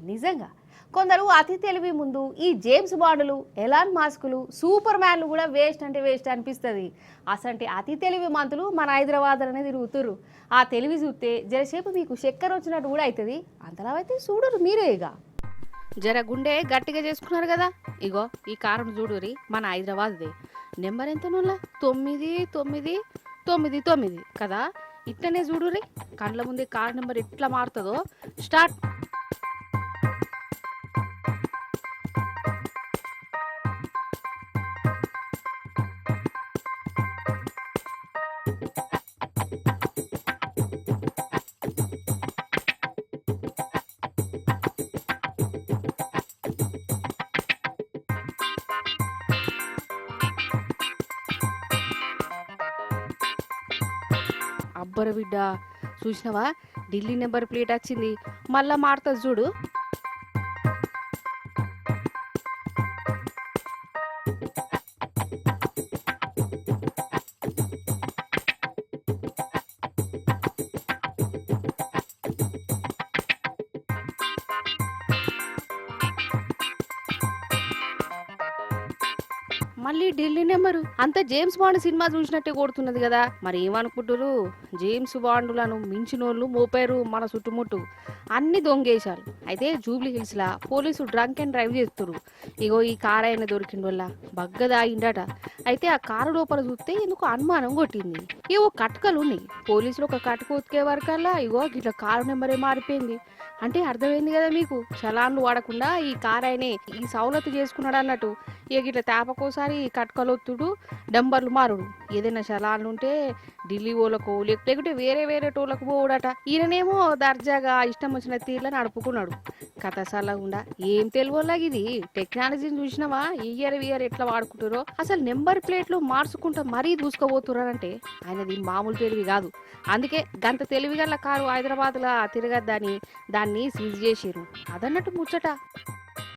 నిజంగా కొందరు అతి తెలివి ముందు ఈ జేమ్స్ బాండ్లు, ఎలాన్ మాస్కులు, సూపర్ మ్యాన్లు కూడా వేస్ట్ అంటే వేస్ట్ అనిపిస్తుంది. అసంటి అతి తెలివి మంతులు మన హైదరాబాద్ అనేది తిరుగుతుర్రు. ఆ తెలివి చూస్తే జరసేపు మీకు చక్కెర వచ్చినట్టు కూడా అవుతుంది. అంతలా అయితే చూడరు మీరే. ఇక జర గుండె గట్టిగా చేసుకున్నారు కదా. ఇగో ఈ కారం చూడురి మన హైదరాబాద్దే. నెంబర్ ఎంత నూళ్ళ 9999 కదా. ఇట్లనే చూడురి కండ్ల ముందే కార్ నెంబర్ ఎట్లా మారుతుందో. స్టార్ట్. అబ్బర బిడ్డ చూసినవా, ఢిల్లీ నెంబర్ ప్లేట్ వచ్చింది, మళ్ళా మారుతుంది చూడు. మళ్ళీ ఢిల్లీ నెంబరు అంత జేమ్స్ బాండ్ సినిమా చూసినట్టే కొడుతున్నది కదా. మరి ఏమనుకుంటారు, జేమ్స్ బాండ్లను మించినోళ్ళు మోపారు మన చుట్టుముట్టు. అన్ని దొంగేశారు. అయితే Jubilee hills law police drunk and drive చేస్తారు. ఇగో ఈ కారు అయిన దొరికిన వల్ల బగ్గదాగిండట. అయితే ఆ కారు లోపల చూస్తే ఎందుకు అనుమానం కొట్టింది. ఏవో కట్కలు ఉన్నాయి. పోలీసులు ఒక కట్టుకు ఉతికే వరకల్లా ఇగో ఇట్లా కారు నెంబరే మారిపోయింది. అంటే అర్థమైంది కదా మీకు, చలాన్లు వాడకుండా ఈ కారు అయినే ఈ సౌలత్ చేసుకున్నాడు అన్నట్టు. ఇక ఇట్లా తేపకోసారి కట్కలొత్తుడు, డంబర్లు మారుడు. ఏదైనా చలాన్లు ఉంటే ఢిల్లీ ఓలకు లేకుంటే వేరే వేరే టోళ్ళకు పోవుడట. ఈయననేమో దర్జాగా ఇష్టం వచ్చిన తీర్ల నడుపుకున్నాడు. కథ సల్లగుండా ఏం తెలివోలాగా ఇది. టెక్నాలజీని చూసినావా, ఇయర్ ఎట్లా వాడుకుంటారో. అసలు నెంబర్ ప్లేట్లు మార్చుకుంటా మరీ దూసుకోబోతున్నారంటే ఆయనది మామూలు తెలివి కాదు. అందుకే గంత తెలివిగల కారు హైదరాబాద్లో తిరగద్దని దాన్ని సీజ్ చేసిరు. అదన్నట్టు ముచ్చట.